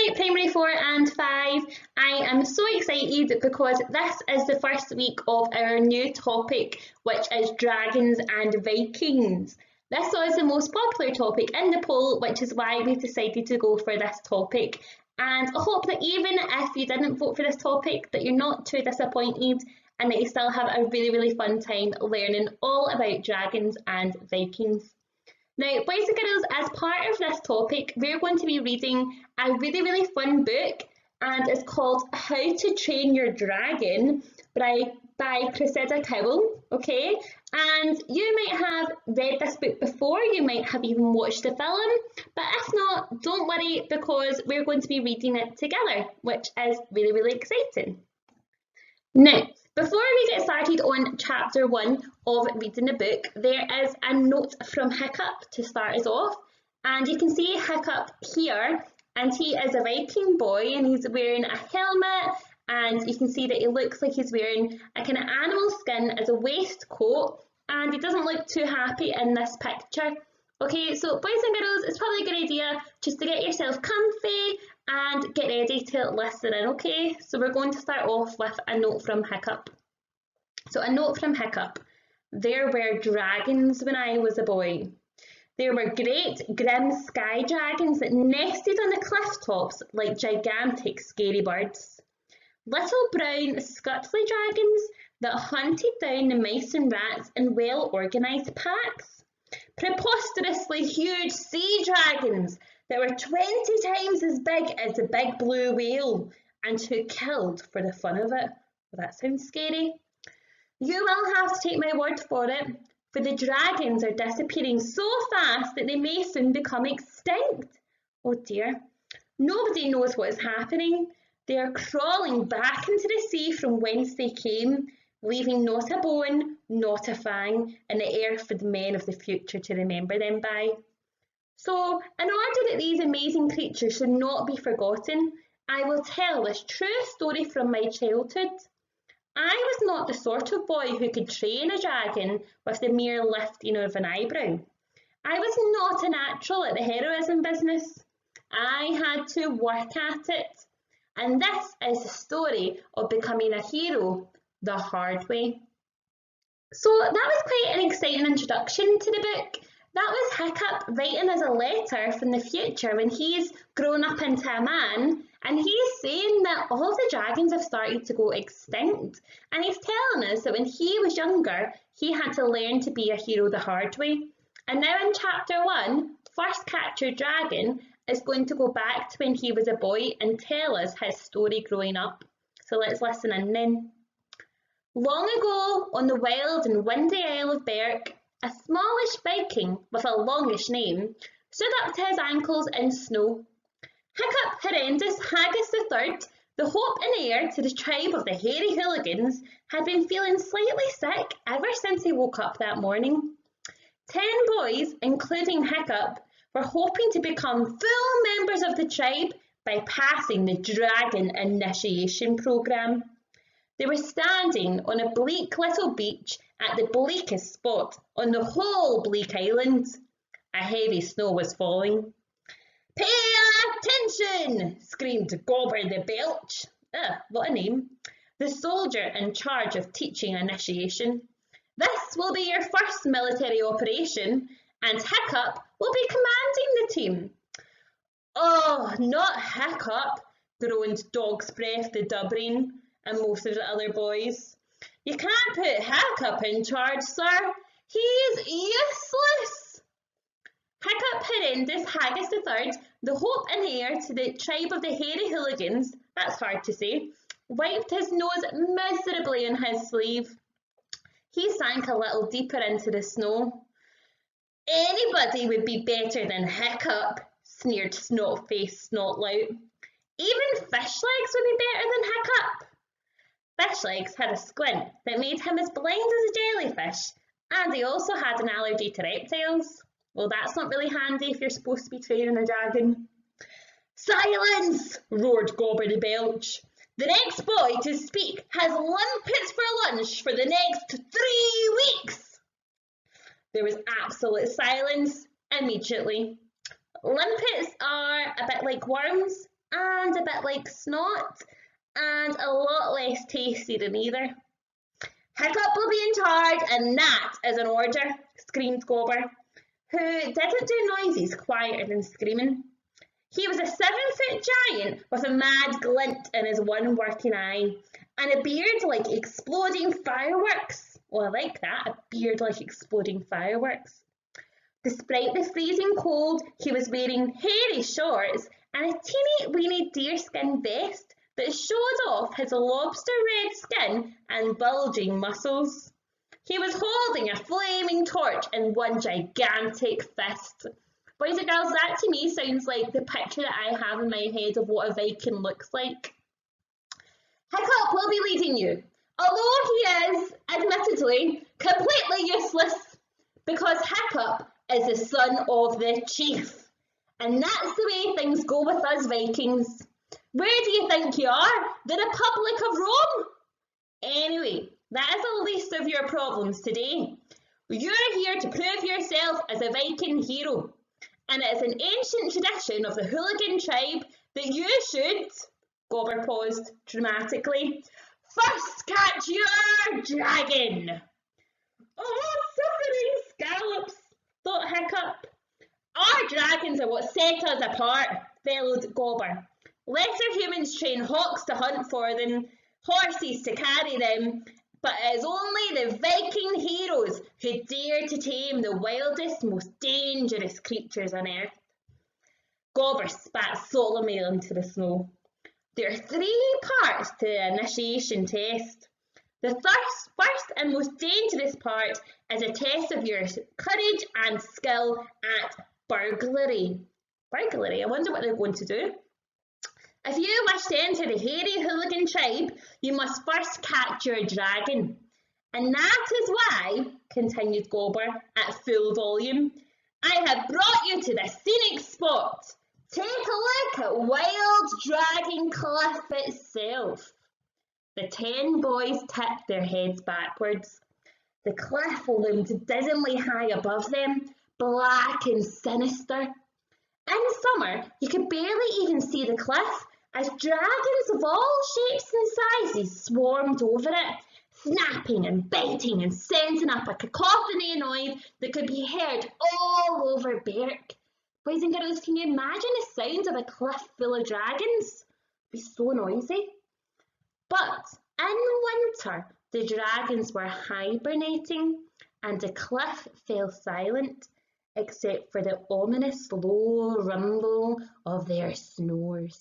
Hi Primary 4 and 5, I am so excited because this is the first week of our new topic, which is Dragons and Vikings. This was the most popular topic in the poll, which is why we've decided to go for this topic. And I hope that even if you didn't vote for this topic, that you're not too disappointed and that you still have a really fun time learning all about dragons and Vikings. Now, boys and girls, as part of this topic, we're going to be reading a really fun book, and it's called How to Train Your Dragon by Cressida Cowell, okay? And you might have read this book before, you might have even watched the film, but if not, don't worry because we're going to be reading it together, which is really exciting. Now, before we get started on chapter 1 of reading the book, there is a note from Hiccup to start us off. And you can see Hiccup here, and he is a Viking boy and he's wearing a helmet, and you can see that he looks like he's wearing a kind of animal skin as a waistcoat, and he doesn't look too happy in this picture. Okay, so boys and girls, it's probably a good idea just to get yourself comfy and get ready to listen in, okay? So we're going to start off with a note from Hiccup. So a note from Hiccup. There were dragons when I was a boy. There were great grim sky dragons that nested on the cliff tops like gigantic scary birds. Little brown scuttly dragons that hunted down the mice and rats in well-organised packs. Preposterously huge sea dragons that were 20 times as big as the big blue whale and who killed for the fun of it. Well, that sounds scary. You will have to take my word for it, for the dragons are disappearing so fast that they may soon become extinct. Oh dear. Nobody knows what is happening. They are crawling back into the sea from whence they came, leaving not a bone, not a fang in the air for the men of the future to remember them by. So, in order that these amazing creatures should not be forgotten, I will tell this true story from my childhood. I was not the sort of boy who could train a dragon with the mere lifting of an eyebrow. I was not a natural at the heroism business. I had to work at it. And this is the story of becoming a hero the hard way. So that was quite an exciting introduction to the book. That was Hiccup writing us a letter from the future when he's grown up into a man, and he's saying that all of the dragons have started to go extinct, and he's telling us that when he was younger he had to learn to be a hero the hard way. And now in chapter 1, First Captured Dragon is going to go back to when he was a boy and tell us his story growing up. So let's listen in then. Long ago on the wild and windy Isle of Berk, a smallish Viking with a longish name stood up to his ankles in snow. Hiccup Horrendous Haggis III, the hope and heir to the tribe of the hairy hooligans, had been feeling slightly sick ever since he woke up that morning. 10 boys, including Hiccup, were hoping to become full members of the tribe by passing the Dragon Initiation Programme. They were standing on a bleak little beach at the bleakest spot on the whole bleak island. A heavy snow was falling. "Pay attention!" screamed Gobber the Belch. What a name. The soldier in charge of teaching initiation. "This will be your first military operation, and Hiccup will be commanding the team." "Oh, not Hiccup," groaned Dog's Breath the Dubrine and most of the other boys. "You can't put Hiccup in charge, sir. He is useless." Hiccup Horrendous Haggis III, the hope and heir to the tribe of the hairy hooligans, that's hard to say, wiped his nose miserably on his sleeve. He sank a little deeper into the snow. "Anybody would be better than Hiccup," sneered Snot-Faced Snotlout. "Even Fishlegs would be better than Hiccup." Fishlegs had a squint that made him as blind as a jellyfish, and he also had an allergy to reptiles. Well, that's not really handy if you're supposed to be training a dragon. "Silence!" roared Gobber the Belch. "The next boy to speak has limpets for lunch for the next 3 weeks." There was absolute silence immediately. Limpets are a bit like worms, and a bit like snot, and a lot less tasty than either. Hiccup will be in charge, and that is an order, screamed Gobber, who didn't do noises quieter than screaming. He was a 7-foot giant with a mad glint in his one working eye, and a beard like exploding fireworks. Oh, I like that, a beard like exploding fireworks. Despite the freezing cold, he was wearing hairy shorts and a teeny weeny deerskin vest that showed off his lobster red skin and bulging muscles. He was holding a flaming torch in one gigantic fist. Boys and girls, that to me sounds like the picture that I have in my head of what a Viking looks like. Hiccup will be leading you, although he is, admittedly, completely useless, because Hiccup is the son of the chief. And that's the way things go with us Vikings. Where do you think you are? The Republic of Rome? Anyway, that is the least of your problems today. You're here to prove yourself as a Viking hero. And it is an ancient tradition of the hooligan tribe that you should, Gobber paused dramatically, first catch your dragon. Oh, suffering scallops, thought Hiccup. Our dragons are what set us apart, bellowed Gobber. Lesser humans train hawks to hunt for them, horses to carry them, but it is only the Viking heroes who dare to tame the wildest, most dangerous creatures on earth. Gobber spat solemnly into the snow. There are 3 parts to the initiation test. The first and most dangerous part is a test of your courage and skill at burglary. Burglary? I wonder what they're going to do. If you wish to enter the hairy hooligan tribe, you must first catch your dragon. And that is why, continued Gobber at full volume, I have brought you to this scenic spot. Take a look at Wild Dragon Cliff itself. The 10 boys tipped their heads backwards. The cliff loomed dismally high above them, black and sinister. In summer, you could barely even see the cliff as dragons of all shapes and sizes swarmed over it, snapping and biting and sending up a cacophony of noise that could be heard all over Berk. Boys and girls, can you imagine the sound of a cliff full of dragons? It'd be so noisy. But in winter, the dragons were hibernating and the cliff fell silent, except for the ominous low rumble of their snores.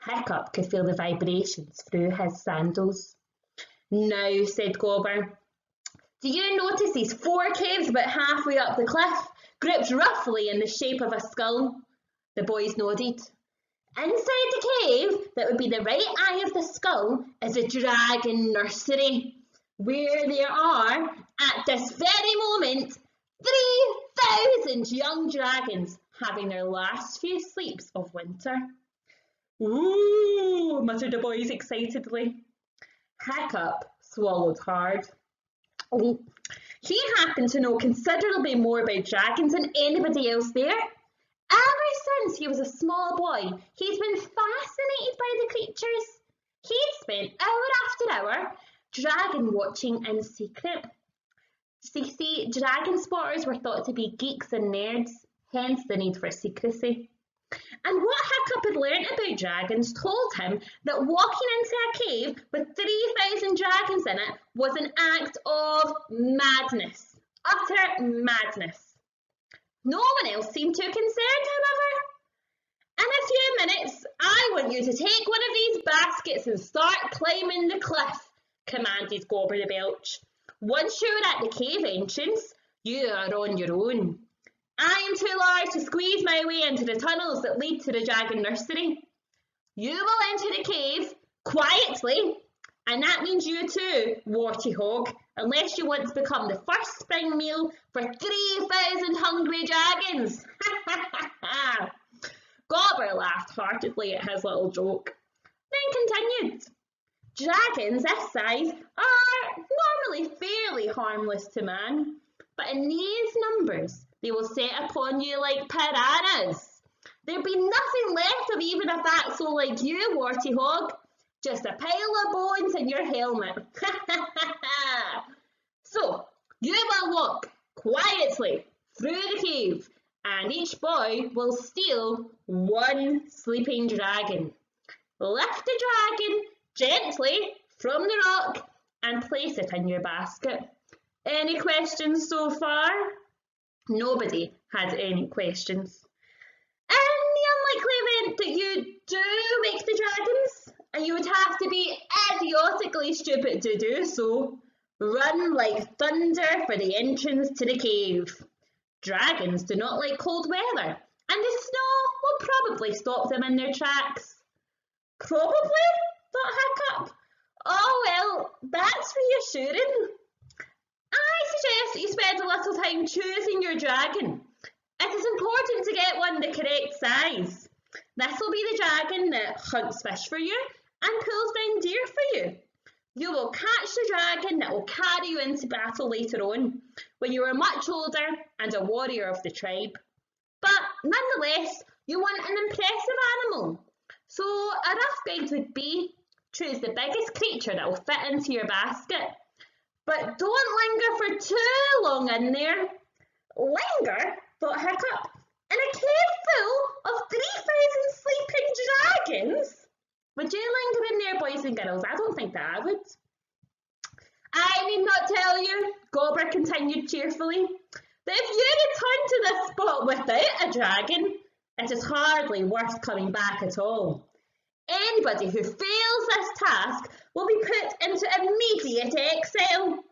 Hiccup could feel the vibrations through his sandals. Now, said Gobber, do you notice these 4 caves about halfway up the cliff, grouped roughly in the shape of a skull? The boys nodded. Inside the cave, that would be the right eye of the skull, is a dragon nursery, where there are, at this very moment, 3,000 young dragons having their last few sleeps of winter. Ooh, muttered the boys excitedly. Hiccup swallowed hard. He happened to know considerably more about dragons than anybody else there. Ever since he was a small boy, he's been fascinated by the creatures. He'd spent hour after hour dragon watching in secret. See, dragon spotters were thought to be geeks and nerds, hence the need for secrecy. And what Hiccup had learnt about dragons told him that walking into a cave with 3,000 dragons in it was an act of madness, utter madness. No one else seemed too concerned, however. In a few minutes, I want you to take one of these baskets and start climbing the cliff, commanded Gobber the Belch. Once you're at the cave entrance, you are on your own. I am too large to squeeze my way into the tunnels that lead to the dragon nursery. You will enter the cave quietly, and that means you too, warty hog, unless you want to become the first spring meal for 3,000 hungry dragons. Gobber laughed heartedly at his little joke, then continued. Dragons this size are normally fairly harmless to man, but in these numbers, they will set upon you like piranhas. There'll be nothing left of even if that's so like you, Warty Hog. Just a pile of bones in your helmet. So, you will walk quietly through the cave, and each boy will steal one sleeping dragon. Lift the dragon gently from the rock and place it in your basket. Any questions so far? Nobody had any questions. In the unlikely event that you do wake the dragons, and you would have to be idiotically stupid to do so, run like thunder for the entrance to the cave. Dragons do not like cold weather, and the snow will probably stop them in their tracks. Probably? Thought Hiccup. Oh well, that's reassuring. I suggest that you spend a little time choosing your dragon. It is important to get one the correct size. This will be the dragon that hunts fish for you and pulls down deer for you. You will catch the dragon that will carry you into battle later on, when you are much older and a warrior of the tribe. But nonetheless, you want an impressive animal. So a rough guide would be, choose the biggest creature that will fit into your basket. But don't linger for too long in there. Linger? Thought Hiccup. In a cave full of 3,000 sleeping dragons? Would you linger in there, boys and girls? I don't think that I would. I need not tell you, Gobber continued cheerfully, that if you return to this spot without a dragon, it is hardly worth coming back at all. Anybody who fails this task will be put into immediate exile.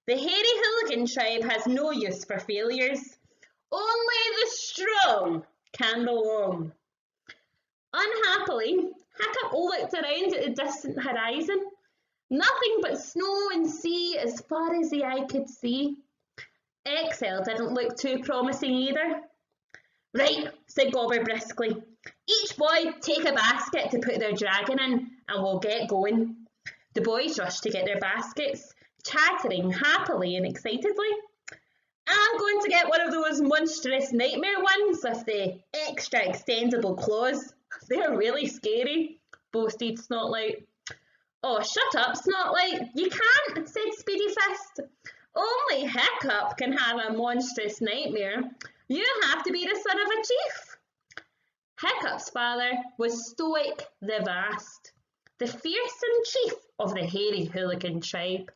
The hairy hooligan tribe has no use for failures. Only the strong can belong. Unhappily, Hiccup looked around at the distant horizon. Nothing but snow and sea as far as the eye could see. Exile didn't look too promising either. Right, said Gobber briskly. Each boy take a basket to put their dragon in, and we'll get going. The boys rushed to get their baskets, chattering happily and excitedly. I'm going to get one of those monstrous nightmare ones with the extra extendable claws. They're really scary, boasted Snotlight. Oh, shut up, Snotlight. You can't, said Speedy Fist. Only Hiccup can have a monstrous nightmare. You have to be the son of a chief. Hiccup's father was Stoic the Vast, the fearsome chief of the hairy hooligan tribe.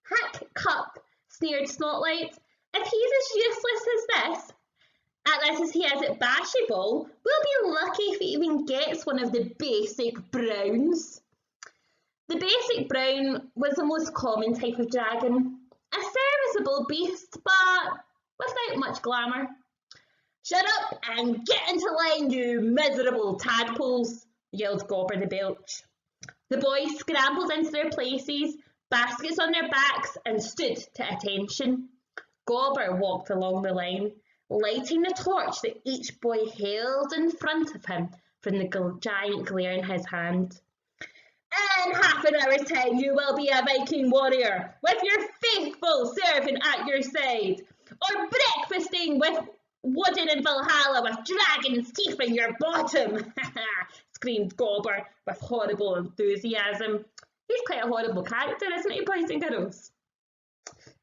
Hiccup, sneered Snotlight. If he's as useless as this, at this as he is at Bashyball, we'll be lucky if he even gets one of the basic browns. The basic brown was the most common type of dragon, a serviceable beast, but without much glamour. Shut up and get into line, you miserable tadpoles, yelled Gobber the Belch. The boys scrambled into their places, baskets on their backs, and stood to attention. Gobber walked along the line, lighting the torch that each boy held in front of him from the giant glare in his hand. In half an hour's time you will be a Viking warrior, with your faithful servant at your side, or breakfasting with Woden in Valhalla with dragon's teeth in your bottom, screamed Gobber with horrible enthusiasm. He's quite a horrible character, isn't he, boys and girls?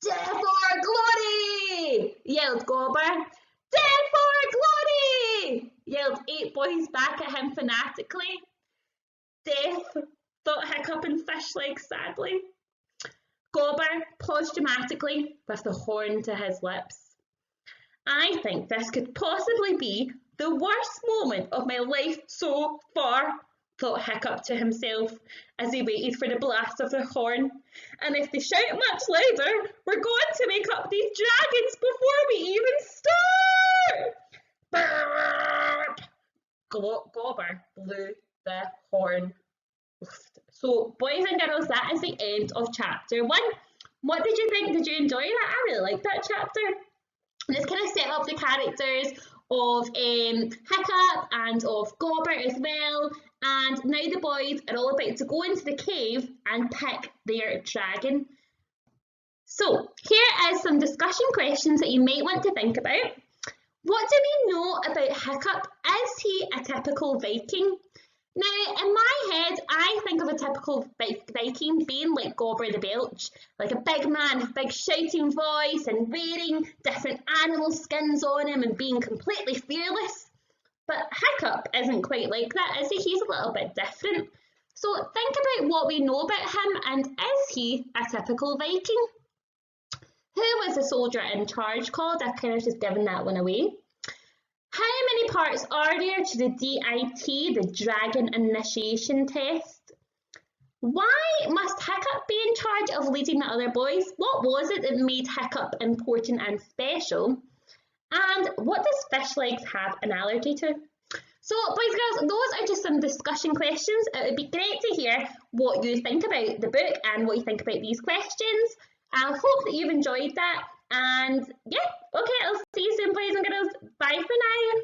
Death or glory! Yelled Gobber. Death or glory! Yelled 8 boys back at him fanatically. Death, thought Hiccup and Fishleg sadly. Gobber paused dramatically with the horn to his lips. I think this could possibly be the worst moment of my life so far, thought Hiccup to himself as he waited for the blast of the horn. And if they shout much louder, we're going to wake up these dragons before we even start! Burp! Gobber blew the horn. So, boys and girls, that is the end of chapter 1. What did you think? Did you enjoy that? I really liked that chapter. Let's kind of set up the characters of Hiccup and of Gobber as well. And now the boys are all about to go into the cave and pick their dragon. So here is some discussion questions that you might want to think about. What do we know about Hiccup? Is he a typical Viking? Now, in my head, I think of a typical Viking being like Gobber the Belch, like a big man, big shouting voice, and wearing different animal skins on him and being completely fearless. But Hiccup isn't quite like that, is he? He's a little bit different. So think about what we know about him, and is he a typical Viking? Who was the soldier in charge called? I've kind of just given that one away. How many parts are there to the DIT, the Dragon Initiation Test? Why must Hiccup be in charge of leading the other boys? What was it that made Hiccup important and special? And what does fish legs have an allergy to? So, boys and girls, those are just some discussion questions. It would be great to hear what you think about the book and what you think about these questions. I hope that you've enjoyed that. And yeah, okay, I'll see you soon, boys and girls. Bye for now.